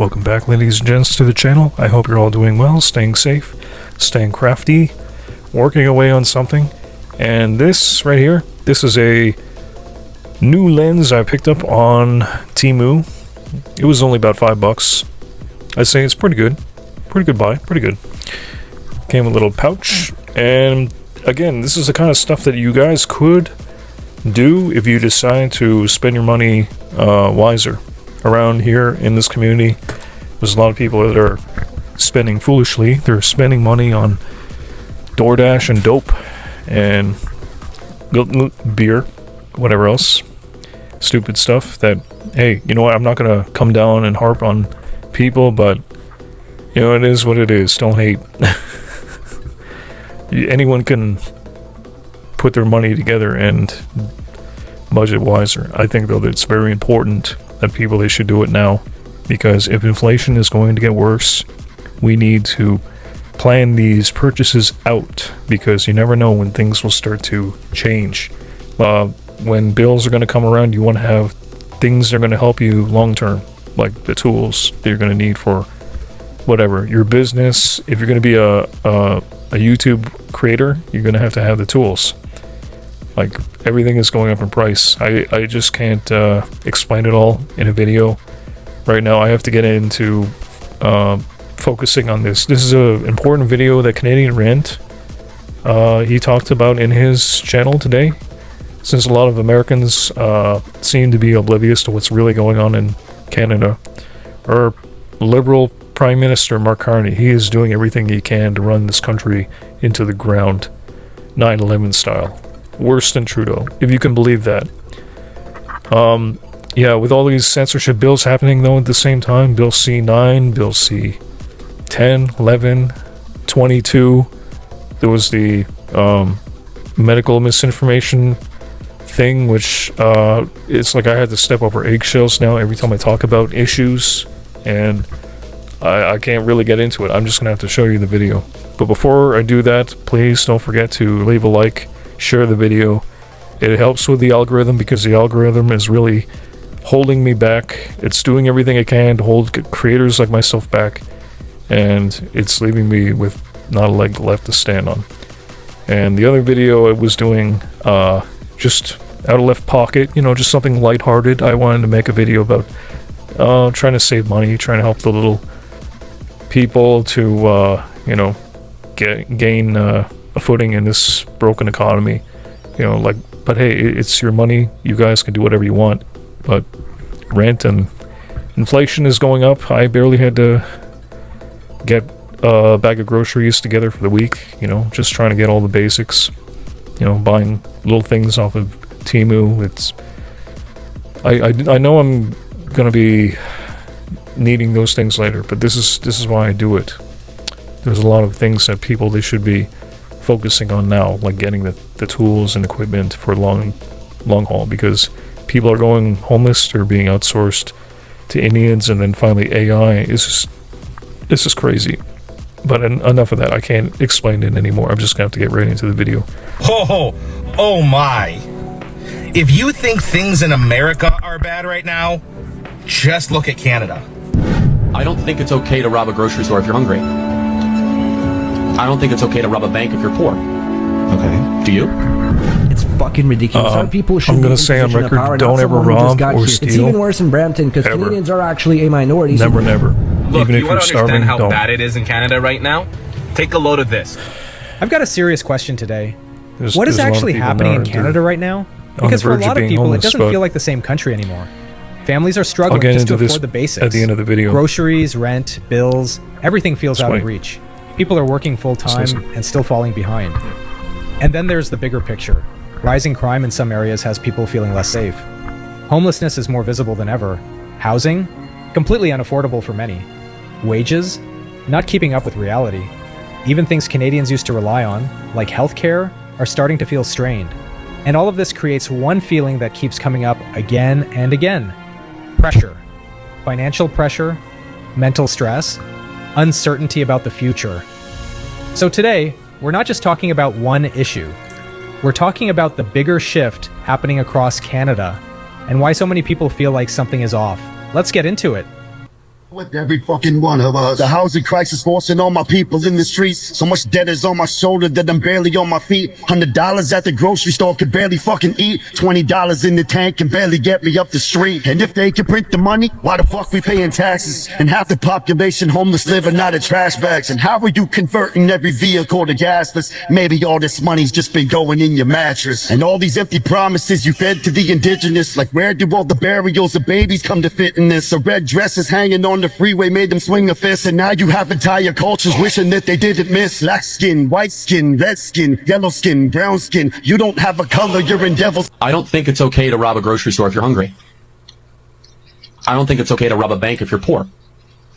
Welcome back, ladies and gents, to the channel. I hope you're all doing well, staying safe, staying crafty, working away on something. And this right here, this is a new lens I picked up on Temu. It was only about $5. I'd say it's pretty good. Pretty good buy, pretty good. Came with a little pouch. And again, this is the kind of stuff that you guys could do if you decide to spend your money wiser. Around here in this community, there's a lot of people that are spending foolishly. They're spending money on DoorDash and dope and beer, whatever else. Stupid stuff that, hey, you know what, I'm not going to come down and harp on people, but, you know, it is what it is. Don't hate. Anyone can put their money together and budget wiser. I think, though, that it's very important that people, they should do it now, because if inflation is going to get worse, we need to plan these purchases out, because you never know when things will start to change. When bills are going to come around, you want to have things that are going to help you long term, like the tools that you're going to need for whatever your business. If you're going to be a YouTube creator, you're going to have the tools. Like, everything is going up in price. I just can't explain it all in a video right now. I have to get into focusing on this. This is an important video that Canadian Rent he talked about in his channel today, since a lot of Americans seem to be oblivious to what's really going on in Canada. Our Liberal Prime Minister Mark Carney, he is doing everything he can to run this country into the ground, 9/11 style. Worse than Trudeau, if you can believe that. Yeah, with all these censorship bills happening, though, at the same time, Bill C-9, Bill C-10, 11, 22, there was the medical misinformation thing, which it's like I had to step over eggshells now every time I talk about issues, and I can't really get into it. I'm just going to have to show you the video. But before I do that, please don't forget to leave a like, share the video. It helps with the algorithm, because the algorithm is really holding me back. It's doing everything it can to hold creators like myself back, and it's leaving me with not a leg left to stand on. And the other video I was doing, just out of left pocket, you know, just something lighthearted. I wanted to make a video about trying to save money, trying to help the little people to you know, gain a footing in this broken economy, you know, like, but hey, it's your money, you guys can do whatever you want, but rent and inflation is going up. I barely had to get a bag of groceries together for the week, you know, just trying to get all the basics, you know, buying little things off of Temu. It's I know I'm gonna be needing those things later, but this is why I do it. There's a lot of things that people, they should be focusing on now, like getting the tools and equipment for long haul, because people are going homeless, they're being outsourced to Indians, and then finally AI is just crazy. But enough of that. I can't explain it anymore. I'm just gonna have to get right into the video. Oh my. If you think things in America are bad right now, just look at Canada. I don't think it's okay to rob a grocery store if you're hungry. I don't think it's okay to rob a bank if you're poor. Okay. Do you? It's fucking ridiculous. Some people should I'm gonna say on record, don't ever rob or steal. It's even worse in Brampton, because Canadians are actually a minority. Never. Look, Even if you you're want to starving, understand how don't. bad it is in Canada right now? Take a load of this. I've got a serious question today. What there's is a lot of actually people happening in that are Canada right now? on Because the for a verge of lot of being people, it homeless, doesn't but feel like the same country anymore. Families are I'll struggling get just to into this afford the basics. at the end of the video. Groceries, rent, bills, everything feels out Sweet. of reach. People are working full-time and still falling behind. And then there's the bigger picture. Rising crime in some areas has people feeling less safe. Homelessness is more visible than ever. Housing? Completely unaffordable for many. Wages? Not keeping up with reality. Even things Canadians used to rely on, like healthcare, are starting to feel strained. And all of this creates one feeling that keeps coming up again and again. Pressure. Financial pressure, mental stress, uncertainty about the future. So today, we're not just talking about one issue. We're talking about the bigger shift happening across Canada and why so many people feel like something is off. Let's get into it. With every fucking one of us. The housing crisis forcing all my people in the streets. So much debt is on my shoulder that I'm barely on my feet. $100 at the grocery store can barely fucking eat. $20 in the tank can barely get me up the street. And if they can print the money, why the fuck we paying taxes? And half the population homeless living out of trash bags. And how are you converting every vehicle to gasless? Maybe all this money's just been going in your mattress. And all these empty promises you fed to the indigenous. Like where do all the burials of babies come to fit in this? A red dresses hanging on the freeway made them swing a fist, and now you have entire cultures wishing that they didn't miss. Black skin, white skin, red skin, yellow skin, brown skin. You don't have a color, you're in devil's. I don't think it's okay to rob a grocery store if you're hungry. I don't think it's okay to rob a bank if you're poor.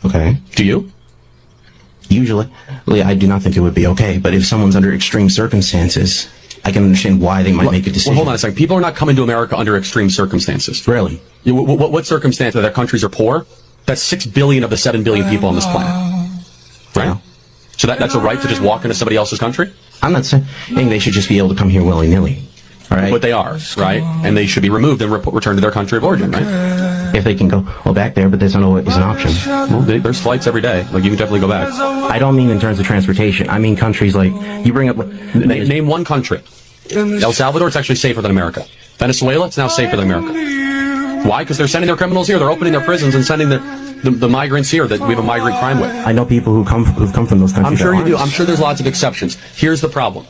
Okay. Do you? Usually, I do not think it would be okay, but if someone's under extreme circumstances, I can understand why they might make a decision. Well, hold on a second. People are not coming to America under extreme circumstances. Really? What circumstance that their countries are poor? That's 6 billion of the 7 billion people on this planet. Right? So that's a right to just walk into somebody else's country? I'm not saying they should just be able to come here willy-nilly. All right? But they are, right? And they should be removed and returned to their country of origin, right? If they can go back there, but that's not always an option. Well, there's flights every day. Like, you can definitely go back. I don't mean in terms of transportation. I mean countries like, you bring up... Name one country. El Salvador, it's actually safer than America. Venezuela, it's now safer than America. Why? Because they're sending their criminals here. They're opening their prisons and sending the migrants here that we have a migrant crime with. I know people who've come from those countries. I'm sure you do. I'm sure there's lots of exceptions. Here's the problem.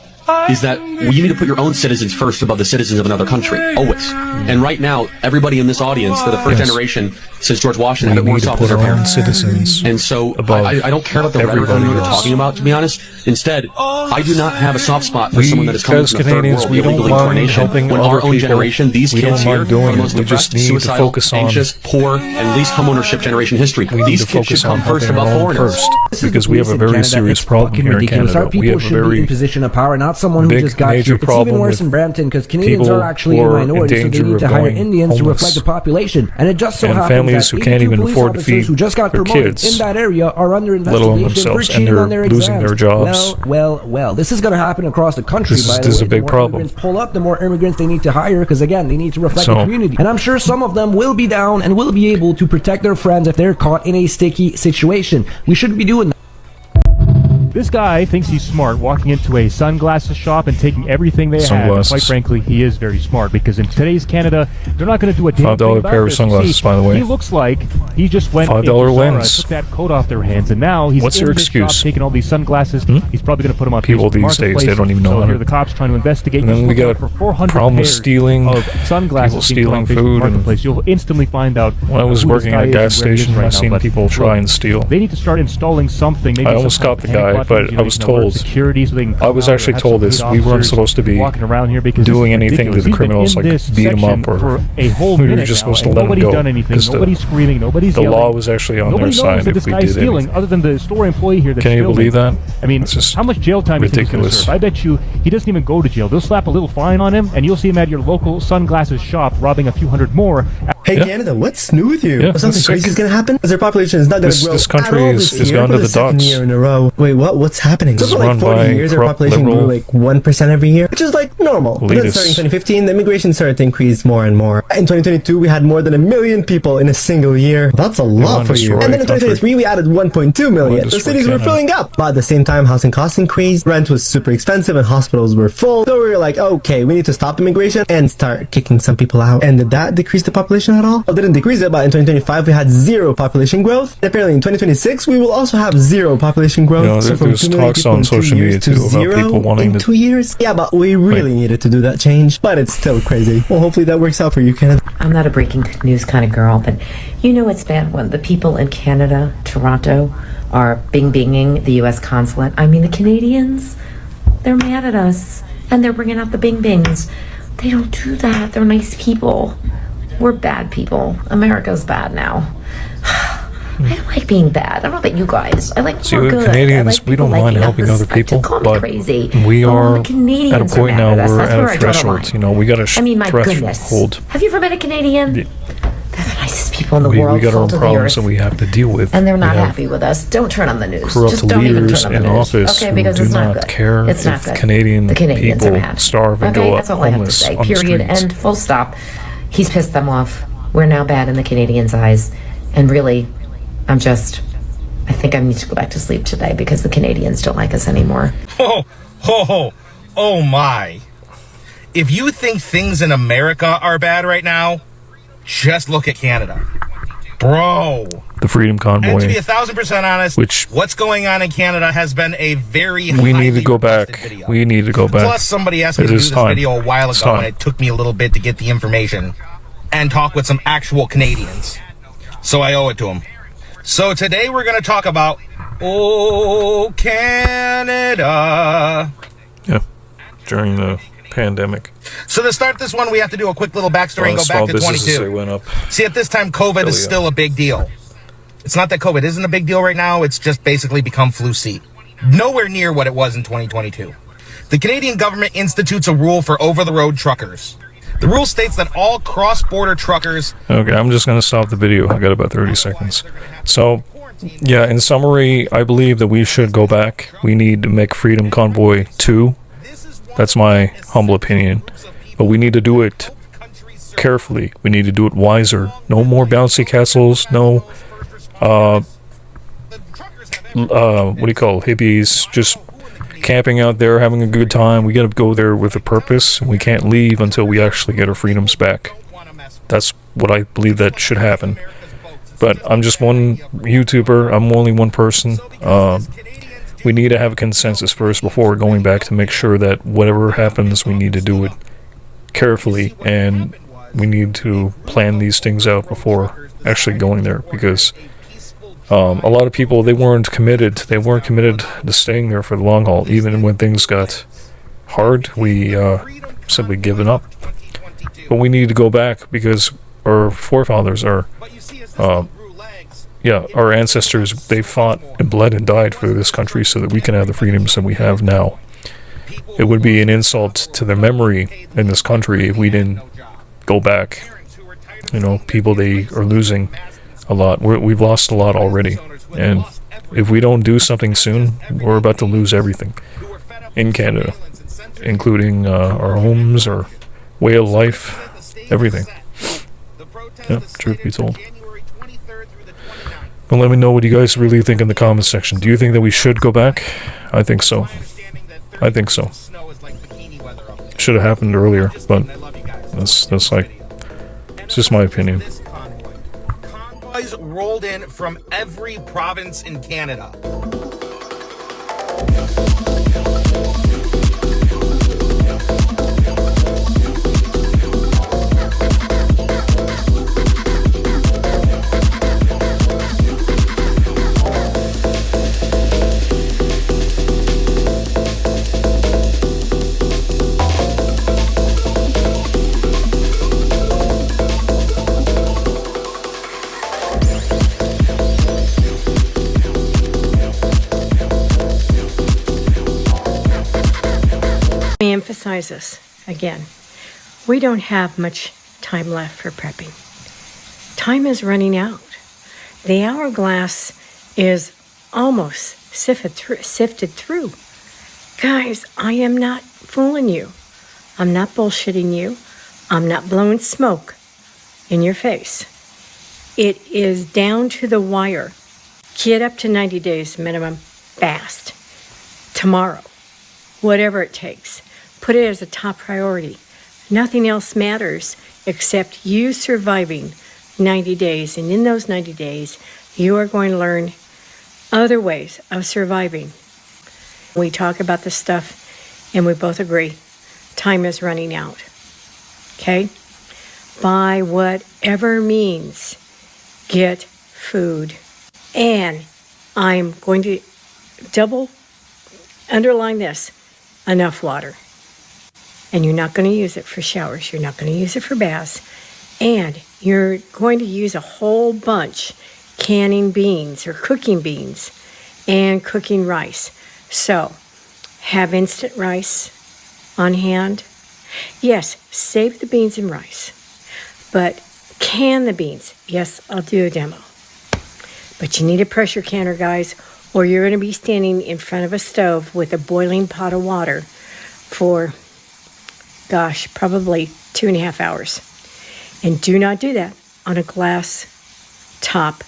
Is that you need to put your own citizens first above the citizens of another country. Always. And right now, everybody in this audience, they're the first generation since George Washington, We that more need to soft put than their our own parents. citizens And so above I don't care about the rhetoric everybody you're else. talking about, to be honest. Instead, I do not have a soft spot for We, someone that is coming as from the third Canadians, world, we don't illegally mind incarnation. helping When other our own people. generation, these We don't kids here, mind doing are the it. most We just depressed, need to suicidal, focus on- anxious, poor, and least homeownership generation history. We need These to kids should focus come on first helping above our own foreigners. first, because we have a very serious problem here in ridiculous. Canada. Our people We have a should be very in position of power, not someone who big, just got major here. It's problem even worse with in Brampton because Canadians people are actually who a are in minority, so they danger need of to hire going Indians to reflect homeless. the population. And it just so And happens families that who can't 82 even police afford to officers feed who just got their promoted kids, in that area are under let alone investigation for themselves, and cheating they're on their losing exams. their jobs. Well. This is going to happen across the country. This is- by the this is way. a big The more problem. immigrants pull up, the more immigrants they need to hire because again, they need to reflect the So- community. And I'm sure some of them will be down and will be able to protect their friends if they're caught in a sticky situation. We shouldn't be doing that. This guy thinks he's smart, walking into a sunglasses shop and taking everything they have. Sunglasses. Quite frankly, he is very smart because in today's Canada, they're not going to do a damn $5 thing about pair of this. sunglasses, See, by the way. He looks like he just went $5 into Zara, lens. took that coat off their hands, and now he's What's in your this shop excuse? taking all these sunglasses. He's probably going to put them on People Facebook these days, Marketplace. they don't even know so how here to- the cops trying to investigate. And then Just we look got out for 400 problem with pairs stealing, of sunglasses people being put on stealing Facebook food and- Marketplace. You'll instantly find out When I was who this working guy at a is gas and where he is station, right I've now, seen but people try and steal. They need to start installing something. Maybe I some almost kind got of the panic guy, buttons, but you know, I they was can alert told- security so they can I was come out actually or have told some this. paid We weren't officers supposed to be walking around here because doing this is anything to ridiculous. the He's been criminals, in like this beat 'em section up or for a whole we were minute just now, supposed to and let him nobody's go, done anything. 'cause Nobody's screaming. Nobody's the yelling. law was actually on Nobody their knows side that if this we guy's did stealing, anything. other than the store employee here that's Can you filming. believe that? I mean, It's just how much jail time do you think he's going to ridiculous. serve? I bet you he doesn't even go to jail. They'll slap a little fine on him, and you'll see him at your local sunglasses shop robbing a few hundred more. Hey Yeah. Canada, what's new with you? Yeah, Something that's crazy sick. is gonna happen? Because their population is not gonna This- grow this country at all is this year gone for to the the second dogs. year in a row. Wait, what's happening? So It's for run like 40 by years, our corrupt population grew liberal like 1% every year, which is like normal. But then elitists. starting 2015, the immigration started to increase more and more. In 2022, we had more than 1 million people in a single year. That's a lot wanna for you. destroy And then in the country. 2023, we added 1.2 million. The destroy cities were Canada. filling up. But at the same time, housing costs increased, rent was super expensive, and hospitals were full. So we were like, okay, we need to stop immigration and start kicking some people out. And did that decrease the population at all? Well, it didn't decrease it, but in 2025, we had zero population growth. And apparently in 2026, we will also have zero population growth. You know, so from there's 2 million talks people on in 2 social years media, to too, about zero people wanting in to- 2 years. Yeah, but we really needed to do that change. But it's still crazy. Well, hopefully that works out for you, Kenneth. I'm not a breaking news kind of girl, but you know it's bad when the people in Canada, Toronto, are bing-binging the U.S. consulate. I mean, the Canadians, they're mad at us, and they're bringing out the bing-bings. They don't do that. They're nice people. We're bad people. America's bad now. I don't like being bad. I don't know about you guys. I like See, we're we good. Canadians, I like we don't people mind liking helping us. other people, Call me but crazy. we But when are the at a Canadians point are now mad at us, we're that's at where a I draw the threshold. line. You know, we got to I mean, my goodness. threshold. Have you ever met a Canadian? They're the nicest people in the We world. got our own salt of the problems earth. that we have to deal with. And they're not We have happy with us. Don't turn on the news. corrupt Just don't even leaders turn on the in news. office Okay, who because do it's not not good. care It's not if good. Canadian the Canadians people are mad. starve and okay, go that's all I have to homeless say. on the Period. streets. End. Full stop. He's pissed them off. We're now bad in the Canadians' eyes. And really, I think I need to go back to sleep today because the Canadians don't like us anymore. Oh my. If you think things in America are bad right now, just look at Canada. Bro. The Freedom Convoy. And to be 1,000% honest, what's going on in Canada has been a very we need to go back. video. We need to go back. Plus, somebody asked me to do this video a while ago, and it took me a little bit to get the information and talk with some actual Canadians. So I owe it to them. So today we're going to talk about, oh, Canada. Yeah, during the pandemic. So to start this one, we have to do a quick little backstory and go back to 22. Went up. See, at this time, COVID is still a big deal. It's not that COVID isn't a big deal right now. It's just basically become flu C. Nowhere near what it was in 2022. The Canadian government institutes a rule for over-the-road truckers. The rule states that all cross-border truckers... Okay, I'm just going to stop the video. I got about 30 seconds. So, yeah, in summary, I believe that we should go back. We need to make Freedom Convoy 2. That's my humble opinion. But we need to do it carefully. We need to do it wiser. No more bouncy castles. No, what do you call it? Hippies just camping out there, having a good time. We gotta go there with a purpose. We can't leave until we actually get our freedoms back. That's what I believe that should happen. But I'm just one YouTuber. I'm only one person. We need to have a consensus first before going back to make sure that whatever happens, we need to do it carefully, and we need to plan these things out before actually going there, because a lot of people, they weren't committed to staying there for the long haul. Even when things got hard, we simply given up. But we need to go back because our forefathers are our ancestors, they fought and bled and died for this country so that we can have the freedoms that we have now. It would be an insult to their memory in this country if we didn't go back. You know, people, they are losing a lot. We've lost a lot already. And if we don't do something soon, we're about to lose everything in Canada, including our homes, our way of life, everything. Yeah, truth be told. Well, let me know what you guys really think in the comments section. Do you think that we should go back? I think so. I think so. Should have happened earlier, but that's like, it's just my opinion. Convoys rolled in from every province in Canada. Let me emphasize this again. We don't have much time left for prepping. Time is running out. The hourglass is almost sifted through. Guys, I am not fooling you. I'm not bullshitting you. I'm not blowing smoke in your face. It is down to the wire. Get up to 90 days minimum fast. Tomorrow. Whatever it takes. Put it as a top priority. Nothing else matters except you surviving 90 days. And in those 90 days, you are going to learn other ways of surviving. We talk about this stuff and we both agree. Time is running out. Okay? By whatever means, get food. And I'm going to double underline this. Enough water. And you're not going to use it for showers. You're not going to use it for baths. And you're going to use a whole bunch canning beans or cooking beans and cooking rice. So have instant rice on hand. Yes, save the beans and rice. But can the beans. Yes, I'll do a demo. But you need a pressure canner, guys, or you're going to be standing in front of a stove with a boiling pot of water for, gosh, probably 2.5 hours. And do not do that on a glass top